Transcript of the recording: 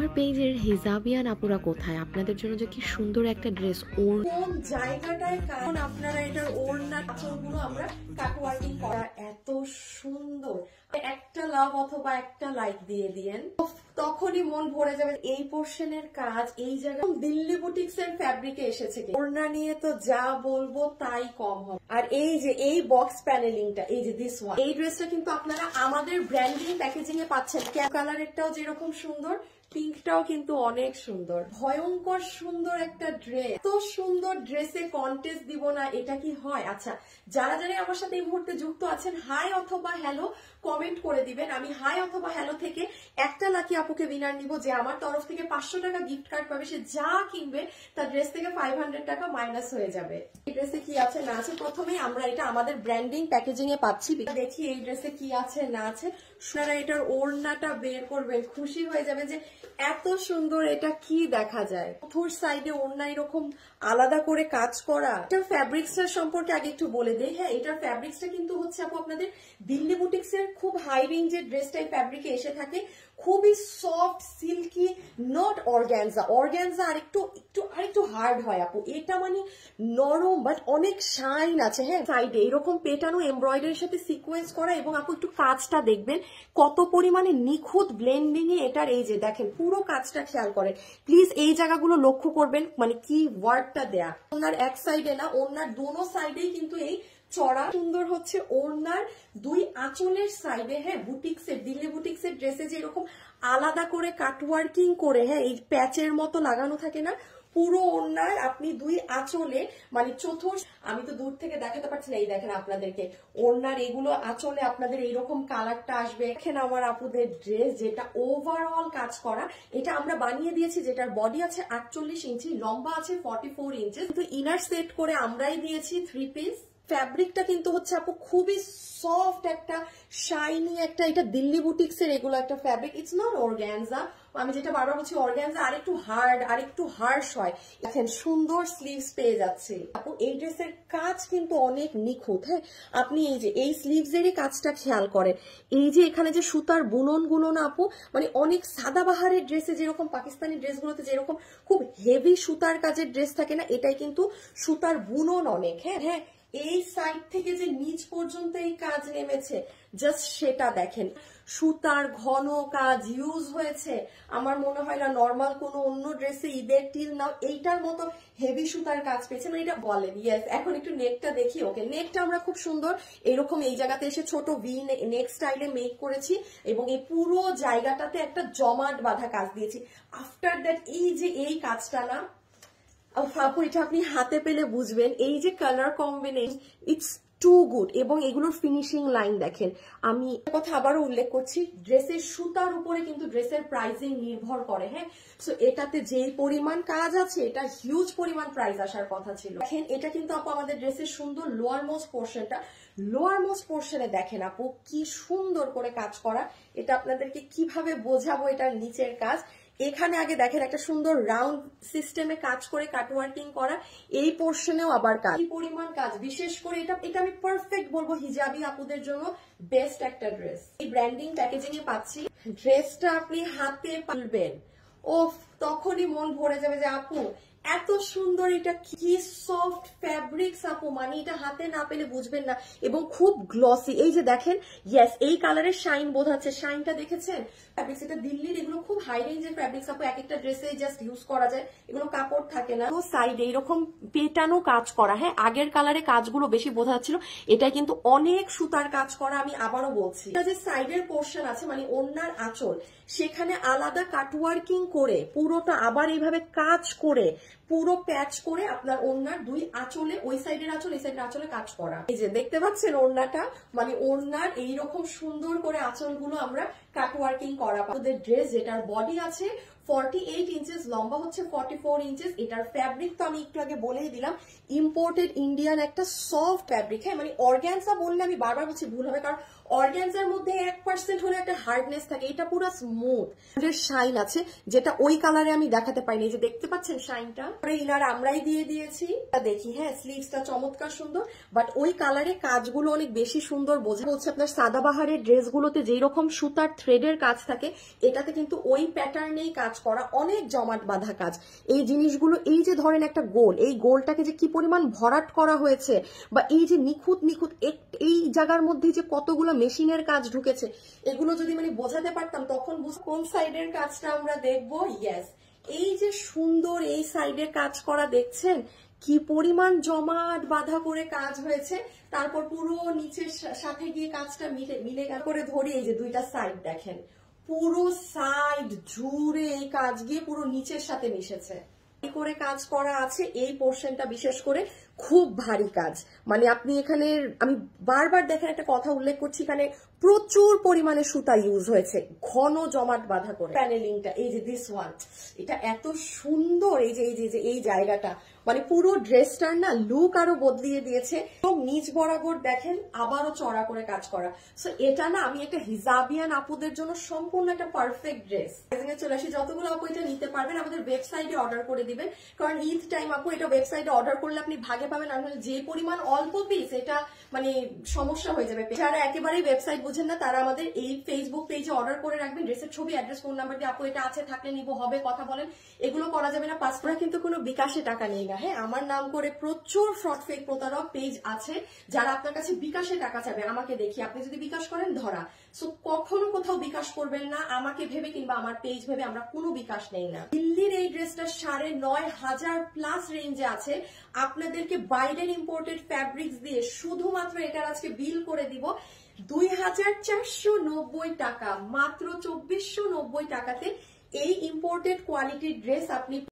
আমার পেজের হিজাবিয়ান আপুরা কোথায়? আপনাদের জন্য যে কি সুন্দর একটা ড্রেস, কোন জায়গাটায় কারণ আপনারা এটার ওড়না আঁচলগুলো আমরা কাটওয়ার্কিং করা এত সুন্দর, একটা লাভ অথবা একটা লাইক দিয়ে দিয়েন, তখনই মন ভরে যাবে। এই পোর্শনের কাজ এই জায়গায় দিল্লি বুটিক্স এর ফ্যাব্রিকে এসেছে। ওড়না নিয়ে তো যা বলবো তাই কম হবে। আর এই যে এই বক্স প্যানেলিংটা, এই যে দিস ওয়ান, এই ড্রেসটা কিন্তু আপনারা আমাদের ব্র্যান্ডিং প্যাকেজিং এ পাচ্ছেন। কালারেরটাও যেরকম সুন্দর, পিঙ্কটাও কিন্তু অনেক সুন্দর, ভয়ঙ্কর সুন্দর একটা ড্রেস। তো সুন্দর ড্রেসে কন্টেস্ট দিব না, এটা কি হয়? আচ্ছা, যারা যারা আমার সাথে এই মুহূর্তে যুক্ত আছেন, হাই অথবা হ্যালো কমেন্ট করে দিবেন। আমি হাই অথবা হ্যালো থেকে একটা লাকি আপুকে উইনার নিব, যে আমার তরফ থেকে 500 টাকা গিফট কার্ড পাবে। সে যা কিনবে তার ড্রেস থেকে 500 টাকা মাইনাস হয়ে যাবে। এই ড্রেসে কি আছে না আছে, প্রথমেই আমরা এটা আমাদের ব্র্যান্ডিং প্যাকেজিং এ পাচ্ছি। দেখি এই ড্রেসে কি আছে না আছে। আপনারা এটার ওড়নাটা বের করবেন, খুশি হয়ে যাবে যে এত সুন্দর এটা কি দেখা যায়। চতুর সাইডে ওড়না এরকম আলাদা করে কাজ করা। এটার ফ্যাব্রিক্সটার সম্পর্কে আগে একটু বলে দেই। হ্যাঁ, এটার ফ্যাব্রিক্সটা কিন্তু হচ্ছে আপু আপনাদের দিল্লি বুটিক্স এর খুব হাই রেঞ্জের ড্রেসটাই ফ্যাব্রিকে এসে থাকে। খুবই soft silky, not organza. Organza আরেকটু হার্ড হয় আপু, এটা মানে নরম বাট অনেক শাইন আছে। হ্যাঁ, সাইডে এরকম পেটানো এমব্রয়ডারির সাথে সিকোয়েন্স করা, এবং আপু একটু কাজটা দেখবেন কত পরিমাণে নিখুঁত ব্লেন্ডিং এ এটার। এই যে দেখেন পুরো কাজটা খেয়াল করেন প্লিজ, এই জায়গাগুলো লক্ষ্য করবেন, মানে কি ওয়ার্ডটা দেয়া। ওনার এক সাইডে না, ওনার দোনো সাইডেই কিন্তু এই চড়া সুন্দর হচ্ছে ওড়নার দুই আঁচলের সাইডে। হ্যাঁ, বুটিক্সের দিল্লি বুটিক্সের ড্রেসে যে এরকম আলাদা করে কাটওয়ার্কিং করে, হ্যাঁ এই প্যাচের মতো লাগানো থাকে না, পুরো ওড়নার আপনি দুই আঁচলে মানে চতুর্থ, আমি তো দূর থেকে দেখাতে পারছি না, এই দেখেন আপনাদেরকে ওড়নার এগুলো আঁচলে আপনাদের এইরকম কালারটা আসবে। দেখেন আমার আপুদের ড্রেস যেটা ওভারঅল কাজ করা, এটা আমরা বানিয়ে দিয়েছি, যেটার বডি আছে 48 ইঞ্চি, লম্বা আছে 44 ইঞ্চি, কিন্তু ইনার সেট করে আমরাই দিয়েছি 3 পিস। ফ্যাব্রিকটা কিন্তু হচ্ছে আপু খুবই সফট একটা শাইনি একটা, এটা দিল্লি বুটিক্স এর এগুলো একটা ফ্যাব্রিক, ইটস নট অর্গ্যানজা। আমি যেটা বারবার বলছি, অর্গ্যানজা আরেকটু হার্ড, আরেকটু হার্শ হয়। দেখেন সুন্দর স্লিভস পেয়ে যাচ্ছে আপু। এই ড্রেসের কাজ কিন্তু অনেক নিখুঁত। হ্যাঁ, আপনি এই যে এই স্লিভস এরই কাজটা খেয়াল করেন, এই যে এখানে যে সুতার বুননগুলো না আপু, মানে অনেক সাদাবাহারের ড্রেসে যেরকম পাকিস্তানি ড্রেসগুলোতে যেরকম খুব হেভি সুতার কাজের ড্রেস থাকে না, এটাই কিন্তু সুতার বুনন অনেক। হ্যাঁ হ্যাঁ, এই সাইড থেকে যে নিচ পর্যন্ত এই কাজ নেমেছে, জাস্ট সেটা দেখেন। সুতার ঘন কাজ ইউজ হয়েছে, আমার মনে হয় না নর্মাল কোনো অন্য ড্রেসে ঈদের টিল নাও এইটার মতো হেভি সুতার কাজ পেয়েছে, মানে এটা বলেন। ইয়েস, এখন একটু নেকটা দেখি। ওকে, নেকটা আমরা খুব সুন্দর এরকম এই জায়গাতে এসে ছোট ভি নেক স্টাইলে মেক করেছি, এবং এই পুরো জায়গাটাতে একটা জমাট বাঁধা কাজ দিয়েছি। আফটার দ্যাট এই যে এই কাজটা না আপু, এটা আপনি হাতে পেলে বুঝবেন, এই যে colour combination it's too good, এবং এগুলোর ফিনিশিং লাইন দেখেন। আমি কথা আবারও উল্লেখ করছি, ড্রেসের সুতার উপরে কিন্তু ড্রেসের প্রাইসিং নির্ভর করে। হ্যাঁ, সো এটাতে যেই পরিমাণ কাজ আছে, এটা হিউজ পরিমাণ প্রাইস আসার কথা ছিল। দেখেন এটা কিন্তু আপু আমাদের ড্রেসের সুন্দর লোয়ার মোস্ট পোর্শনটা, লোয়ার মোস্ট পোর্শনে দেখেন আপু কি সুন্দর করে কাজ করা। এটা আপনাদেরকে কিভাবে বোঝাবো এটার নিচের কাজ। এখানে আগে দেখেন একটা সুন্দর রাউন্ড সিস্টেমে কাজ করে কাটওয়ার্কিং করা, এই পোর্শনেও আবার কাজ, কি পরিমাণ কাজ। বিশেষ করে এটা আমি পারফেক্ট বলবো হিজাবি আপুদের জন্য বেস্ট একটা ড্রেস। এই ব্র্যান্ডিং প্যাকেজিং এ পাচ্ছি, ড্রেসটা আপনি হাতে পাবেন, ও তখনই মন ভরে যাবে যে আপু এত সুন্দর, এটা কি সফট ফ্যাব্রিক্স আপু, মানে এটা হাতে না পেলে বুঝবেন না, এবং খুব গ্লসি। এই যে দেখেন, ইয়েস এই কালারের শাইন বোঝাচ্ছে, শাইনটা দেখেছেন। ফ্যাব্রিক্স এটা দিল্লির, এগুলো খুব হাই রেঞ্জের ফ্যাব্রিক্স আপু, এক একটা ড্রেসে জাস্ট ইউজ করা যায়, এগুলো কাপড় থাকে না। তো সাইডে এরকম পেটানো কাজ করা। হ্যাঁ, আগের কালারে কাজগুলো বেশি বোঝা যাচ্ছিল, এটাই কিন্তু অনেক সুতার কাজ করা। আমি আবারও বলছি, এটা যে সাইডের পোর্শন আছে মানে ওড়নার আঁচল, সেখানে আলাদা কাটওয়ার্কিং করে পুরোটা আবার এইভাবে কাজ করে পুরো প্যাচ করে আপনার ওড়নার দুই আঁচলে, ওই সাইডের আঁচল এই সাইডের আঁচলে কাজ করা। এই যে দেখতে পাচ্ছেন ওড়নাটা, মানে ওড়নার এইরকম সুন্দর করে আঁচলগুলো আমরা কাটওয়ার্কিং করা। ওদের ড্রেস যেটার বডি আছে 48 ইঞ্চেস, লম্বা হচ্ছে 44 ইঞ্চেস। এটার ফ্যাব্রিক তো আমি একটু আগে বলেই দিলাম, ইম্পোর্টেড ইন্ডিয়ান একটা সফট ফ্যাব্রিক। হ্যাঁ, মানে অর্গ্যানজা বললে আমি বারবার বলছি ভুল হবে, কারণ অর্গ্যানজার মধ্যে 1% হলে একটা হার্ডনেস থাকে, এটা পুরো স্মুথ শাইন আছে, যেটা ওই কালারে আমি দেখাতে পাইনি। যে দেখতে পাচ্ছেন শাইনটা, ইনার আমরাই দিয়ে দিয়েছি। দেখি হ্যাঁ, স্লিভসটা চমৎকার সুন্দর, বাট ওই কালারে কাজগুলো অনেক বেশি সুন্দর বোঝা হচ্ছে। আপনার সাদাবাহারের ড্রেসগুলোতে যেই রকম সুতার থ্রেডের কাজ থাকে, এটাতে কিন্তু ওই প্যাটার্নেই কাজ করা, অনেক জমাট বাঁধা কাজ। এই জিনিসগুলো, এই যে ধরেন একটা গোল, এই গোলটাকে যে কি পরিমাণ ভরাট করা হয়েছে, বা এই যে নিখুঁত নিখুঁত এই জায়গার মধ্যে যে কতগুলো মেশিনের কাজ ঢুকেছে, এগুলো যদি মানে বোঝাতে পারতাম তখন কোন সাইডের কাজটা আমরা দেখবো। ইয়েস, এই যে সুন্দর এই সাইডে কাজ করা দেখছেন, কি পরিমাণ জমাট বাঁধা করে কাজ হয়েছে। তারপর পুরো নিচের সাথে গিয়ে কাজটা মিলে করে ধরি, এই যে দুইটা সাইড দেখেন, পুরো সাইড জুড়ে এই কাজ গিয়ে পুরো নিচের সাথে মিশেছে করে কাজ করা আছে। এই পোর্শনটা বিশেষ করে খুব ভারী কাজ, মানে আপনি এখানে, আমি বারবার দেখেন একটা কথা উল্লেখ করছি, এখানে প্রচুর পরিমাণে সুতা ইউজ হয়েছে, ঘন জমাট বাঁধা করে। প্যানেলিংটা এই যে দিস ওয়ান, এটা এত সুন্দর, এই যে এই জায়গাটা মানে পুরো ড্রেসটার না লুক আরো বদলিয়ে দিয়েছে। নিচ বরাবর দেখেন আবারও চড়া করে কাজ করা। সো এটা না, আমি একটা হিজাবিয়ান আপুদের জন্য সম্পূর্ণ একটা পারফেক্ট ড্রেস। চলে আসি, যতগুলো আপু এটা নিতে পারবেন আমাদের ওয়েবসাইটে অর্ডার করে দিবেন, কারণ ঈদ টাইম আপু এটা ওয়েবসাইটে অর্ডার করলে আপনি ভাগে পাবেন, আর যে পরিমাণ অল্প পিস, এটা মানে সমস্যা হয়ে যাবে। যারা একেবারেই ওয়েবসাইট বুঝেন না, তারা আমাদের এই ফেসবুক পেজে অর্ডার করে রাখবেন, ড্রেসের ছবি, অ্যাড্রেস, ফোন নাম্বার দিয়ে আপু এটা আছে, থাকলে নিবো, হবে, কথা বলেন, এগুলো করা যাবে না। পাসপোর্ট কিন্তু কোনো বিকাশে টাকা নেই না। হ্যাঁ, আমার নাম করে প্রচুর ফ্রড ফেক প্রতারক পেজ আছে, যারা আপনার কাছে বিকাশে টাকা চাবে। আমাকে দেখি, আপনি যদি বিকাশ করেন ধরা। সো কখনো কোথাও বিকাশ করবেন না আমাকে ভেবে কিংবা আমার পেজ ভেবে, আমরা কোনো বিকাশ নেই না। দিল্লির এই ড্রেসটা 9,500+ রেঞ্জে আছে। আপনাদেরকে বাইরের ইম্পোর্টেড ফ্যাব্রিক্স দিয়ে শুধুমাত্র এটার আজকে বিল করে দিব 2,490 টাকা, মাত্র 2,490 টাকাতে এই ইম্পোর্টেড কোয়ালিটির ড্রেস আপনি